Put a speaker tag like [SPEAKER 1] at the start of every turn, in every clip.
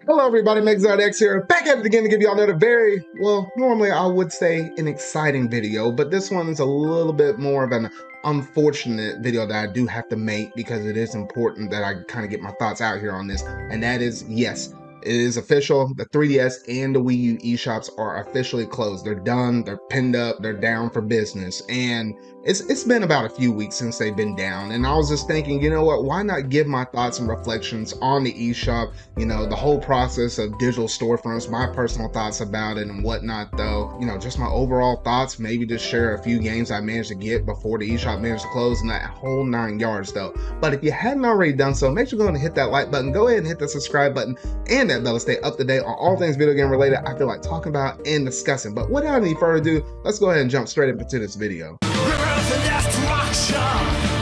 [SPEAKER 1] Hello everybody, MexZardX here, back at it again to give y'all another very, well, normally I would say an exciting video, but this one is a little bit more of an unfortunate video that I do have to make because it is important that I kind of get my thoughts out here on this, and that is, yes, it is official, the 3DS and the Wii U eShops are officially closed. They're done, they're pinned up, they're down for business, and it's been about a few weeks since they've been down, and I was just thinking, you know what, why not give my thoughts and reflections on the eShop, you know, the whole process of digital storefronts, my personal thoughts about it and whatnot though, you know, just my overall thoughts, maybe just share a few games I managed to get before the eShop managed to close and that whole 9 yards though. But if you hadn't already done so, make sure you go and hit that like button, go ahead and hit the subscribe button and that bell to stay up to date on all things video game related I feel like talking about and discussing. But without any further ado, let's go ahead and jump straight into this video.
[SPEAKER 2] Rivers of destruction,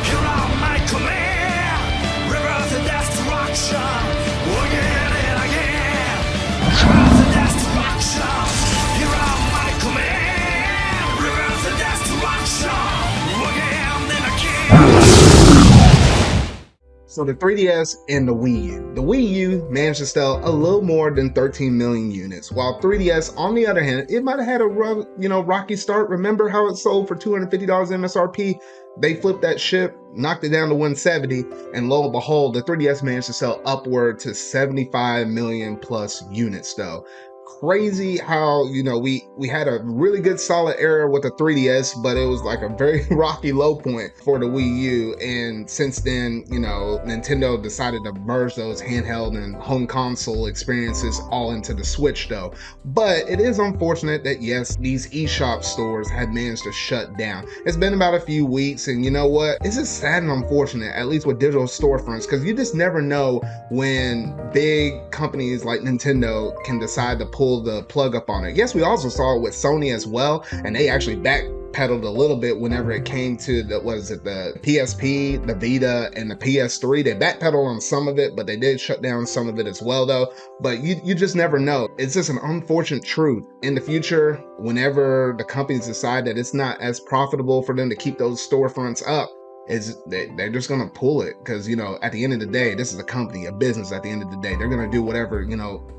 [SPEAKER 2] here are my command. Rivers of destruction, again and again. Rivers of destruction, here are my command. Rivers of destruction, again and again.
[SPEAKER 1] So the 3DS and the Wii U. The Wii U managed to sell a little more than 13 million units, while 3DS, on the other hand, it might have had a rough, rocky start. Remember how it sold for $250 MSRP? They flipped that ship, knocked it down to 170, and lo and behold, the 3DS managed to sell upward to 75 million plus units though. Crazy how, we had a really good solid era with the 3DS, but it was like a very rocky low point for the Wii U. And since then, Nintendo decided to merge those handheld and home console experiences all into the Switch though. But it is unfortunate that yes, these eShop stores had managed to shut down. It's been about a few weeks, and you know what? It's just sad and unfortunate, at least with digital storefronts, because you just never know when big companies like Nintendo can decide to pull the plug up on it. Yes, we also saw it with Sony as well, and they actually backpedaled a little bit whenever it came to the PSP, the Vita, and the PS3. They backpedaled on some of it, but they did shut down some of it as well though. But you just never know. It's just an unfortunate truth. In the future, whenever the companies decide that it's not as profitable for them to keep those storefronts up, they're just gonna pull it, because at the end of the day, this is a company, a business. At the end of the day, they're gonna do whatever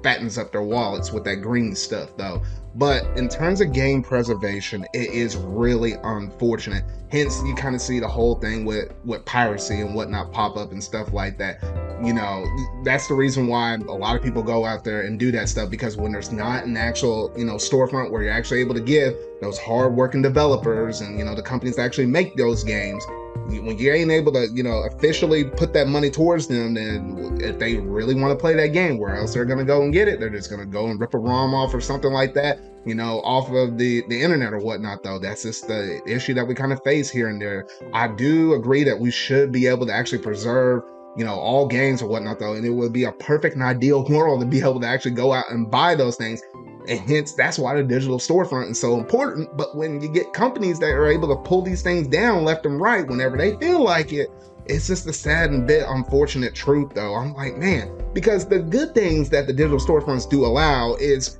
[SPEAKER 1] fattens up their wallets with that green stuff though. But in terms of game preservation, it is really unfortunate. Hence, you kind of see the whole thing with piracy and whatnot pop up and stuff like that. That's the reason why a lot of people go out there and do that stuff, because when there's not an actual storefront where you're actually able to give those hard-working developers and the companies that actually make those games, when you ain't able to officially put that money towards them, then if they really want to play that game, where else they're gonna go and get it? They're just gonna go and rip a ROM off or something like that, off of the internet or whatnot though. That's just the issue that we kind of face here and there. I do agree that we should be able to actually preserve all games or whatnot though, and it would be a perfect and ideal world to be able to actually go out and buy those things. And hence, that's why the digital storefront is so important. But when you get companies that are able to pull these things down left and right whenever they feel like it, it's just a sad and bit unfortunate truth though. I'm like, man, because the good things that the digital storefronts do allow is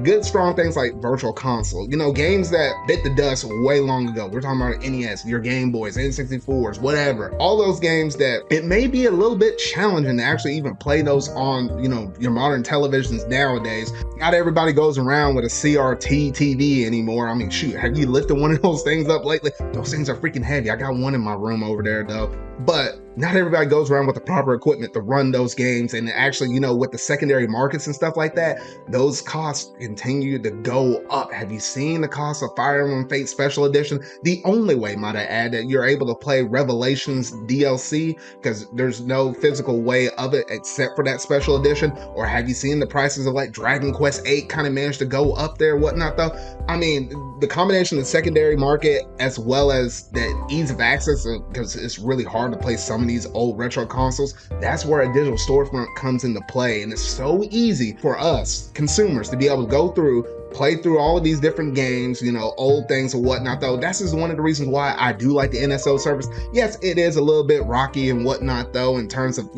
[SPEAKER 1] good, strong things like virtual console, games that bit the dust way long ago. We're talking about NES, your Game Boys, N64s, whatever. All those games that it may be a little bit challenging to actually even play those on, your modern televisions nowadays. Not everybody goes around with a CRT TV anymore. I mean, shoot, have you lifted one of those things up lately? Those things are freaking heavy. I got one in my room over there though. But not everybody goes around with the proper equipment to run those games. And actually, with the secondary markets and stuff like that, those costs continue to go up. Have you seen the cost of Fire Emblem Fate Special Edition? The only way, might I add, that you're able to play Revelations DLC, because there's no physical way of it except for that special edition. Or have you seen the prices of like Dragon Quest 8 kind of managed to go up there, whatnot though? I mean, the combination of the secondary market as well as the ease of access, because it's really hard to play some of these old retro consoles, that's where a digital storefront comes into play. And it's so easy for us consumers to be able to go through, play through all of these different games, old things or whatnot though. That's just one of the reasons why I do like the NSO service. Yes, it is a little bit rocky and whatnot though, in terms of,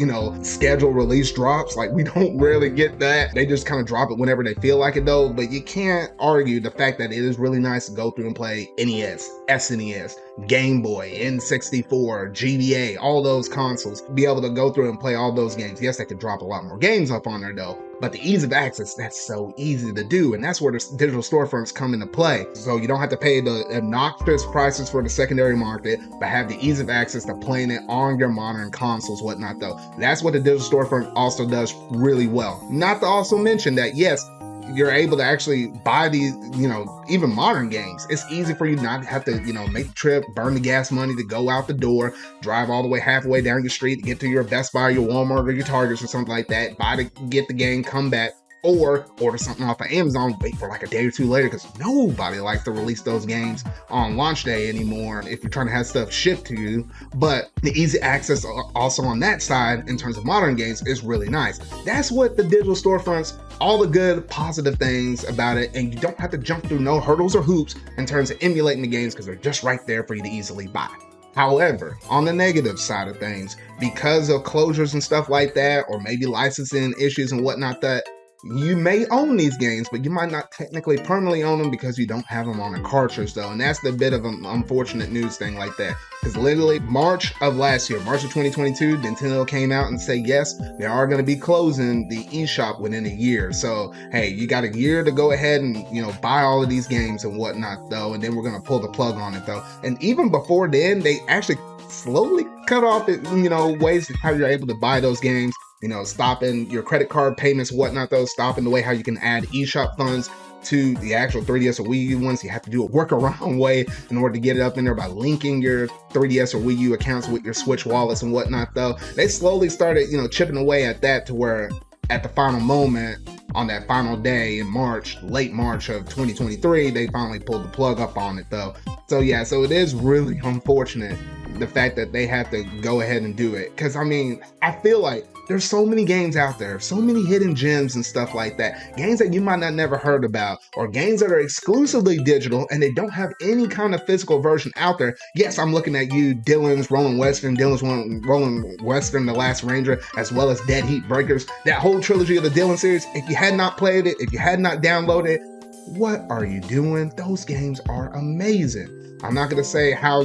[SPEAKER 1] schedule release drops. Like, we don't really get that. They just kind of drop it whenever they feel like it though. But you can't argue the fact that it is really nice to go through and play NES, SNES, Game Boy, N64, GBA, all those consoles, be able to go through and play all those games. Yes, they could drop a lot more games up on there though, But the ease of access, that's so easy to do. And that's where the digital storefronts come into play. So you don't have to pay the obnoxious prices for the secondary market, but have the ease of access to playing it on your modern consoles, whatnot though. That's what the digital storefront also does really well. Not to also mention that, yes, you're able to actually buy these, even modern games. It's easy for you not to have to, make the trip, burn the gas money to go out the door, drive all the way halfway down your street to get to your Best Buy, your Walmart, or your Targets or something like that, get the game, come back, or order something off of Amazon, wait for like a day or two later, because nobody likes to release those games on launch day anymore if you're trying to have stuff shipped to you. But the easy access also on that side in terms of modern games is really nice. That's what the digital storefronts, all the good positive things about it, and you don't have to jump through no hurdles or hoops in terms of emulating the games because they're just right there for you to easily buy. However, on the negative side of things, because of closures and stuff like that, or maybe licensing issues and whatnot, that you may own these games, but you might not technically permanently own them because you don't have them on a cartridge though. And that's the bit of an unfortunate news thing like that. Because literally March of last year, March of 2022, Nintendo came out and said, yes, they are going to be closing the eShop within a year. So, hey, you got a year to go ahead and, buy all of these games and whatnot though. And then we're going to pull the plug on it though. And even before then, they actually slowly cut off it, ways how you're able to buy those games. Stopping your credit card payments and whatnot, though, stopping the way how you can add eShop funds to the actual 3DS or Wii U ones. You have to do a workaround way in order to get it up in there by linking your 3DS or Wii U accounts with your Switch wallets and whatnot, though. They slowly started, chipping away at that to where at the final moment, on that final day in March, late March of 2023, they finally pulled the plug up on it, though. So yeah, so it is really unfortunate, the fact that they have to go ahead and do it. Because, I feel like there's so many games out there, so many hidden gems and stuff like that. Games that you might not never heard about, or games that are exclusively digital and they don't have any kind of physical version out there. Yes, I'm looking at you, Dylan's Rolling Western, The Last Ranger, as well as Dead Heat Breakers. That whole trilogy of the Dylan series, if you had not played it, if you had not downloaded it, what are you doing? Those games are amazing. I'm not going to say how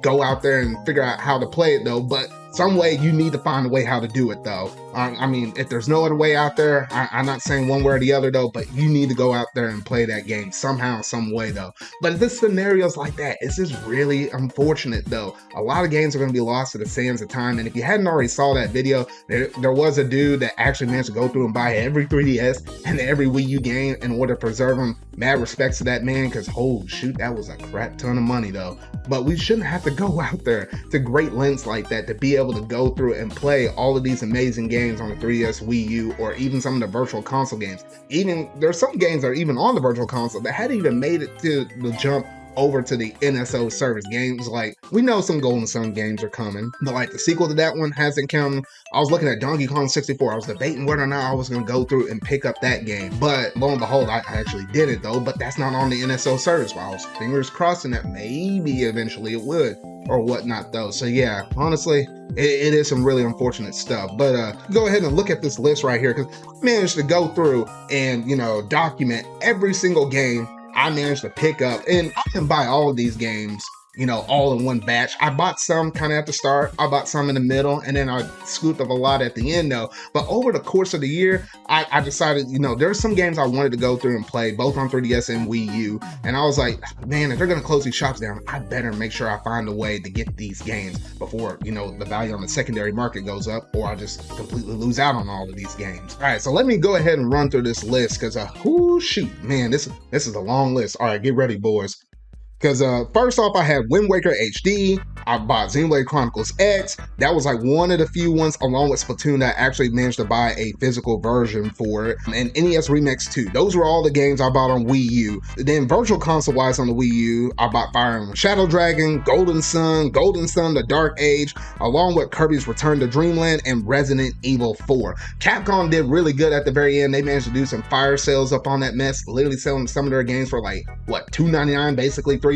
[SPEAKER 1] go out there and figure out how to play it though, but some way you need to find a way how to do it though. If there's no other way out there, I'm not saying one way or the other though, but you need to go out there and play that game somehow, some way though. But this scenarios like that, it's just really unfortunate though. A lot of games are going to be lost to the sands of time. And if you hadn't already saw that video, there was a dude that actually managed to go through and buy every 3DS and every Wii U game in order to preserve them. Mad respects to that man, because holy shoot, that was a crap ton of money though. But we shouldn't have to go out there to great lengths like that to be able to go through and play all of these amazing games on the 3DS, Wii U, or even some of the virtual console games. Even there's some games that are even on the virtual console that hadn't even made it to the jump over to the NSO service. Games like, we know some Golden Sun games are coming, but like the sequel to that one hasn't come. I was looking at Donkey Kong 64. I was debating whether or not I was going to go through and pick up that game, but lo and behold, I actually did it though. But that's not on the NSO service. Well, I was fingers crossing that maybe eventually it would or whatnot though. So yeah, honestly, it is some really unfortunate stuff. But go ahead and look at this list right here, because I managed to go through and document every single game I managed to pick up. And I can buy all of these games all in one batch. I bought some kind of at the start, I bought some in the middle, and then I scooped up a lot at the end though. But over the course of the year, I decided, there's some games I wanted to go through and play, both on 3DS and Wii U. And I was like, man, if they're going to close these shops down, I better make sure I find a way to get these games before, the value on the secondary market goes up, or I just completely lose out on all of these games. All right, so let me go ahead and run through this list, because, shoot, man, this is a long list. All right, get ready, boys. Because first off, I had Wind Waker HD, I bought Xenoblade Chronicles X. That was like one of the few ones, along with Splatoon, that I actually managed to buy a physical version for it. And NES Remix 2. Those were all the games I bought on Wii U. Then virtual console-wise on the Wii U, I bought Fire Emblem Shadow Dragon, Golden Sun, The Dark Age, along with Kirby's Return to Dreamland and Resident Evil 4. Capcom did really good at the very end. They managed to do some fire sales up on that mess, literally selling some of their games for like, what, $2.99, basically $3.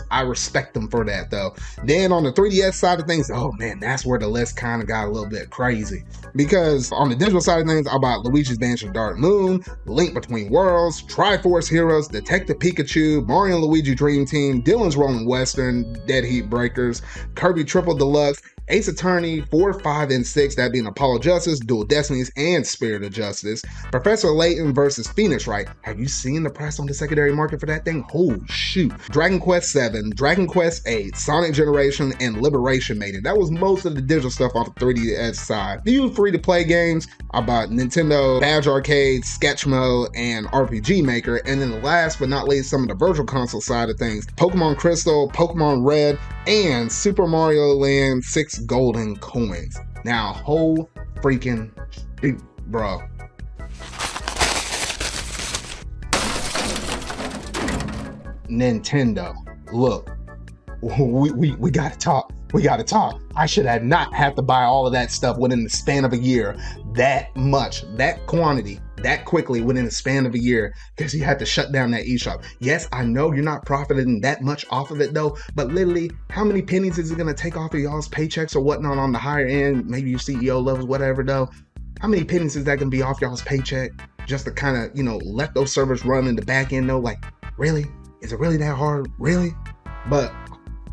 [SPEAKER 1] I respect them for that though. Then on the 3DS side of things, oh man, that's where the list kind of got a little bit crazy. Because on the digital side of things, I bought Luigi's Mansion Dark Moon, Link Between Worlds, Triforce Heroes, Detective Pikachu, Mario and Luigi Dream Team, Dylan's Rolling Western, Dead Heat Breakers, Kirby Triple Deluxe, Ace Attorney 4, 5, and 6, that being Apollo Justice, Dual Destinies, and Spirit of Justice. Professor Layton versus Phoenix Wright. Have you seen the price on the secondary market for that thing? Oh, shoot. Dragon Quest 7, Dragon Quest 8, Sonic Generation, and Liberation Maiden. That was most of the digital stuff off the 3DS side. Few free-to-play games. I bought Nintendo Badge Arcade, Sketch Mode, and RPG Maker. And then last but not least, some of the virtual console side of things. Pokemon Crystal, Pokemon Red, and Super Mario Land 6 golden coins. Now, whole freaking shoot, bro. Nintendo, look, we gotta talk. We gotta talk. I should have not had to buy all of that stuff within the span of a year. That much, that quantity, that quickly within the span of a year, because you had to shut down that eShop. Yes, I know you're not profiting that much off of it though, but literally, how many pennies is it gonna take off of y'all's paychecks or whatnot on the higher end, maybe your CEO levels, whatever though? How many pennies is that gonna be off y'all's paycheck just to kind of, let those servers run in the back end though? Like, really? Is it really that hard? Really? But,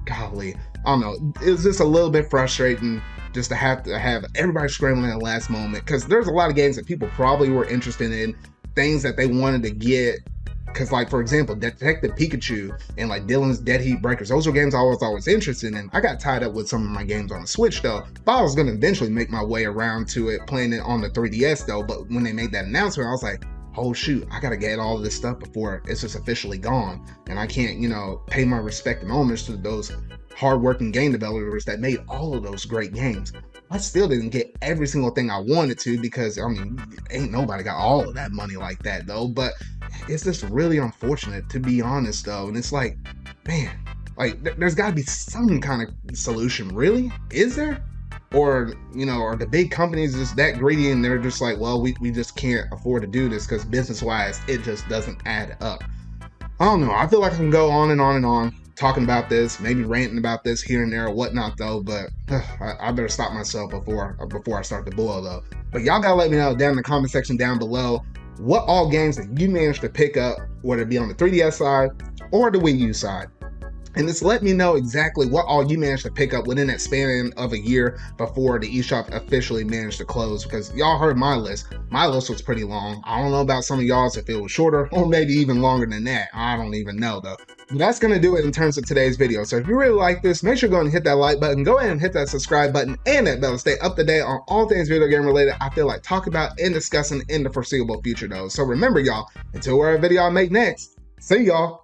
[SPEAKER 1] golly, I don't know. It's just a little bit frustrating just to have everybody scrambling at the last moment, because there's a lot of games that people probably were interested in, things that they wanted to get. Because, like, for example, Detective Pikachu and like Dylan's Dead Heat Breakers, those were games I was always interested in. I got tied up with some of my games on the Switch though. But I was gonna eventually make my way around to it, playing it on the 3DS though. But when they made that announcement, I was like, oh shoot, I gotta get all of this stuff before it's just officially gone. And I can't, pay my respect and homage to those hardworking game developers that made all of those great games. I still didn't get every single thing I wanted to, because ain't nobody got all of that money like that though. But it's just really unfortunate, to be honest though. And it's like, man, like there's gotta be some kind of solution. Really? Is there? Or, are the big companies just that greedy and they're just like, well, we just can't afford to do this because business-wise, it just doesn't add up. I don't know. I feel like I can go on and on and on talking about this, maybe ranting about this here and there or whatnot though, but I better stop myself before I start to boil though. But y'all gotta let me know down in the comment section down below what all games that you managed to pick up, whether it be on the 3DS side or the Wii U side. And just let me know exactly what all you managed to pick up within that span of a year before the eShop officially managed to close, because y'all heard my list. My list was pretty long. I don't know about some of y'all's if it was shorter or maybe even longer than that. I don't even know though. But that's going to do it in terms of today's video. So if you really like this, make sure to go and hit that like button, go ahead and hit that subscribe button and that bell to stay up to date on all things video game related I feel like talking about and discussing in the foreseeable future though. So remember y'all, until we're a video I make next, see y'all.